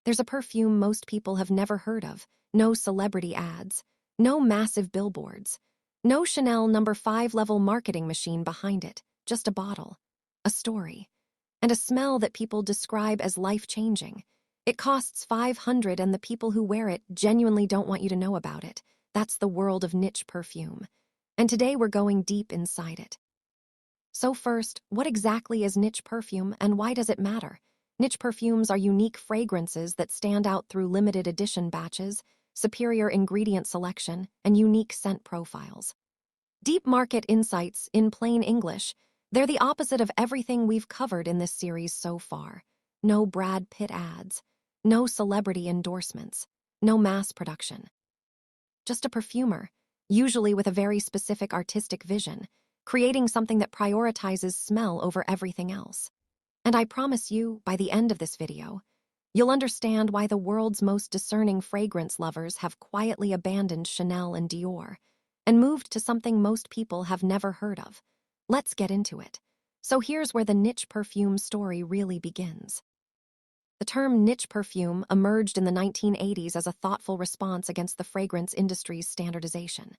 There's a perfume most people have never heard of, no celebrity ads, no massive billboards, no Chanel No. 5 level marketing machine behind it, just a bottle, a story, and a smell that people describe as life-changing. It costs $500 and the people who wear it genuinely don't want you to know about it. That's the world of niche perfume. And today we're going deep inside it. So first, what exactly is niche perfume and why does it matter? Niche perfumes are unique fragrances that stand out through limited edition batches, superior ingredient selection, and unique scent profiles. Deep market insights, in plain English, they're the opposite of everything we've covered in this series so far. No Brad Pitt ads, no celebrity endorsements, no mass production. Just a perfumer, usually with a very specific artistic vision, creating something that prioritizes smell over everything else. And I promise you, by the end of this video, you'll understand why the world's most discerning fragrance lovers have quietly abandoned Chanel and Dior and moved to something most people have never heard of. Let's get into it. So here's where the niche perfume story really begins. The term niche perfume emerged in the 1980s as a thoughtful response against the fragrance industry's standardization.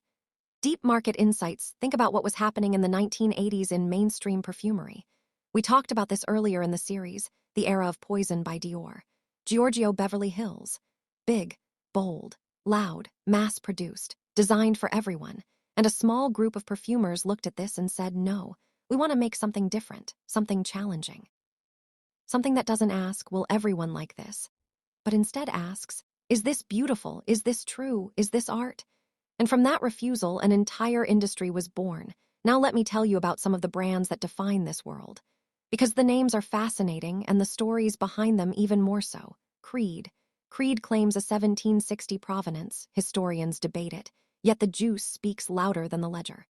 Deep market insights, think about what was happening in the 1980s in mainstream perfumery. We talked about this earlier in the series, the era of Poison by Dior. Giorgio Beverly Hills. Big, bold, loud, mass-produced, designed for everyone. And a small group of perfumers looked at this and said, no, we want to make something different, something challenging. Something that doesn't ask, will everyone like this? But instead asks, is this beautiful? Is this true? Is this art? And from that refusal, an entire industry was born. Now let me tell you about some of the brands that define this world. Because the names are fascinating and the stories behind them even more so. Creed. Creed claims a 1760 provenance, historians debate it, yet the juice speaks louder than the ledger.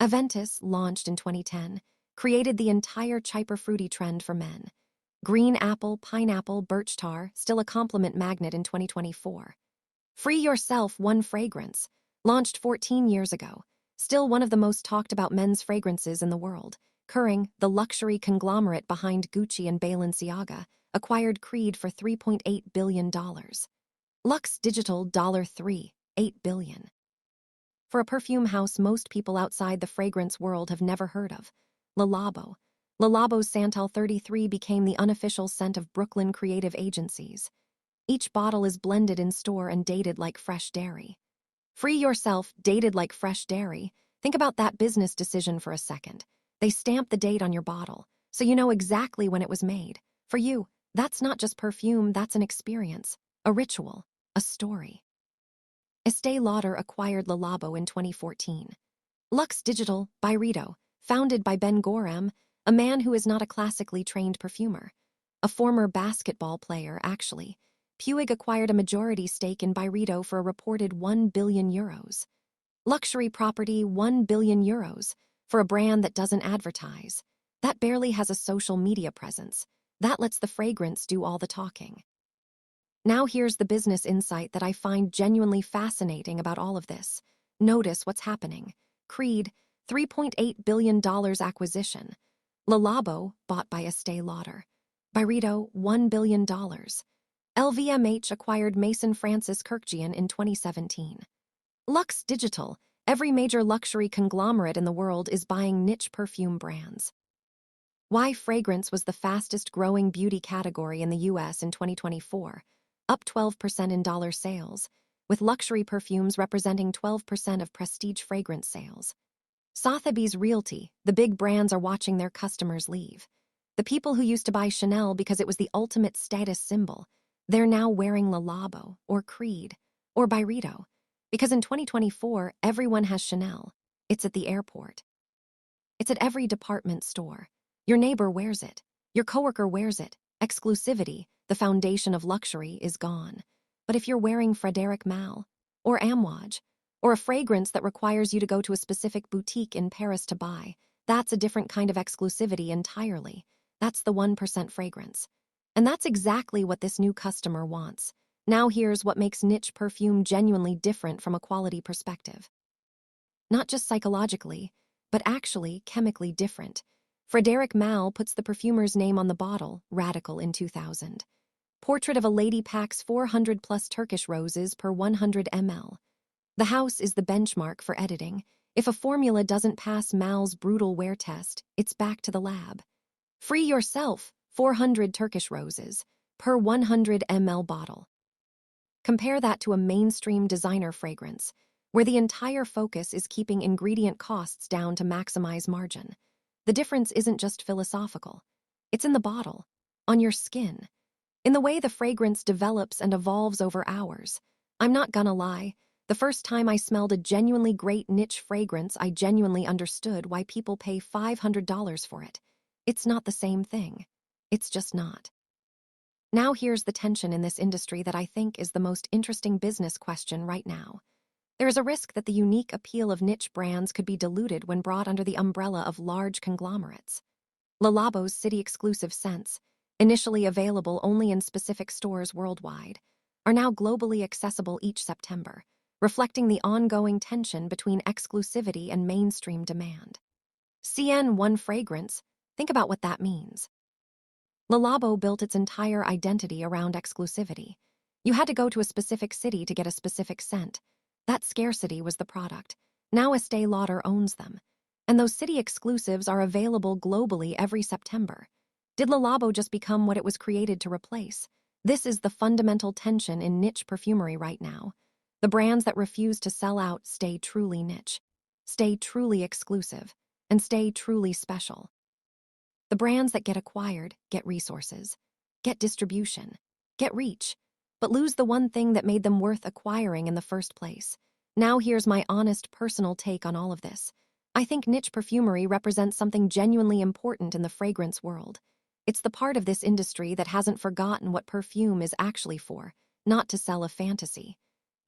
Aventus, launched in 2010, created the entire chyperfruity trend for men. Green apple, pineapple, birch tar, still a compliment magnet in 2024. Free Yourself, one fragrance, launched 14 years ago, still one of the most talked about men's fragrances in the world. Kering, the luxury conglomerate behind Gucci and Balenciaga, acquired Creed for $3.8 billion. Luxe Digital $3.8 billion. For a perfume house most people outside the fragrance world have never heard of, Labo. Labo's Santal 33 became the unofficial scent of Brooklyn creative agencies. Each bottle is blended in store and dated like fresh dairy. Free Yourself, dated like fresh dairy. Think about that business decision for a second. They stamp the date on your bottle, so you know exactly when it was made. For you, that's not just perfume, that's an experience, a ritual, a story. Estée Lauder acquired Labo in 2014. Luxe Digital, Byredo, founded by Ben Gorham, a man who is not a classically trained perfumer. A former basketball player, actually. Puig acquired a majority stake in Byredo for a reported €1 billion. Luxury property, €1 billion, for a brand that doesn't advertise. That barely has a social media presence. That lets the fragrance do all the talking. Now here's the business insight that I find genuinely fascinating about all of this. Notice what's happening. Creed, $3.8 billion acquisition. Labo, bought by Estée Lauder. Byredo, $1 billion. LVMH acquired Maison Francis Kurkdjian in 2017. Luxe Digital, every major luxury conglomerate in the world is buying niche perfume brands. Why fragrance was the fastest growing beauty category in the US in 2024, up 12% in dollar sales, with luxury perfumes representing 12% of prestige fragrance sales. Sotheby's Realty, the big brands are watching their customers leave. The people who used to buy Chanel because it was the ultimate status symbol, they're now wearing Labo, or Creed, or Byredo. Because in 2024, everyone has Chanel. It's at the airport. It's at every department store. Your neighbor wears it. Your coworker wears it. Exclusivity, the foundation of luxury, is gone. But if you're wearing Frédéric Malle, or Amouage, or a fragrance that requires you to go to a specific boutique in Paris to buy, that's a different kind of exclusivity entirely. That's the 1% fragrance. And that's exactly what this new customer wants. Now here's what makes niche perfume genuinely different from a quality perspective. Not just psychologically, but actually chemically different. Frédéric Malle puts the perfumer's name on the bottle, radical in 2000. Portrait of a lady packs 400 plus Turkish roses per 100 ml. The house is the benchmark for editing. If a formula doesn't pass Mal's brutal wear test, it's back to the lab. Free yourself 400 Turkish roses per 100 ml bottle. Compare that to a mainstream designer fragrance, where the entire focus is keeping ingredient costs down to maximize margin. The difference isn't just philosophical. It's in the bottle, on your skin, in the way the fragrance develops and evolves over hours. I'm not gonna lie, the first time I smelled a genuinely great niche fragrance, I genuinely understood why people pay $500 for it. It's not the same thing. It's just not. Now here's the tension in this industry that I think is the most interesting business question right now. There is a risk that the unique appeal of niche brands could be diluted when brought under the umbrella of large conglomerates. Labo's city-exclusive scents, initially available only in specific stores worldwide, are now globally accessible each September, reflecting the ongoing tension between exclusivity and mainstream demand. CN1 fragrance, think about what that means. Labo built its entire identity around exclusivity. You had to go to a specific city to get a specific scent. That scarcity was the product. Now Estée Lauder owns them. And those city exclusives are available globally every September. Did Labo just become what it was created to replace? This is the fundamental tension in niche perfumery right now. The brands that refuse to sell out stay truly niche, stay truly exclusive, and stay truly special. The brands that get acquired get resources, get distribution, get reach, but lose the one thing that made them worth acquiring in the first place. Now here's my honest personal take on all of this. I think niche perfumery represents something genuinely important in the fragrance world. It's the part of this industry that hasn't forgotten what perfume is actually for, not to sell a fantasy,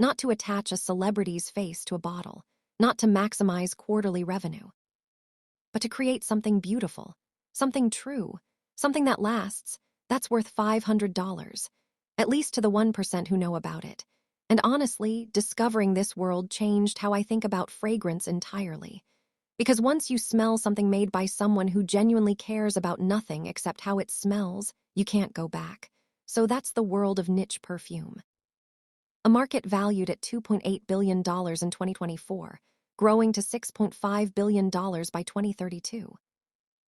not to attach a celebrity's face to a bottle, not to maximize quarterly revenue, but to create something beautiful, something true, something that lasts. That's worth $500, at least to the 1% who know about it. And honestly, discovering this world changed how I think about fragrance entirely. Because once you smell something made by someone who genuinely cares about nothing except how it smells, you can't go back. So that's the world of niche perfume. A market valued at $2.8 billion in 2024, growing to $6.5 billion by 2032.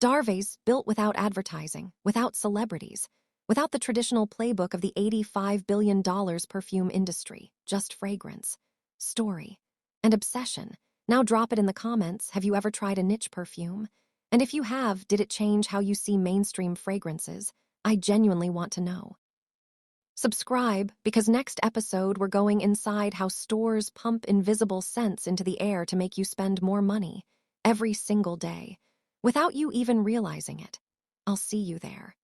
Darves built without advertising, without celebrities, without the traditional playbook of the $85 billion perfume industry, just fragrance, story, and obsession. Now drop it in the comments, have you ever tried a niche perfume? And if you have, did it change how you see mainstream fragrances? I genuinely want to know. Subscribe, because next episode we're going inside how stores pump invisible scents into the air to make you spend more money every single day, without you even realizing it. I'll see you there.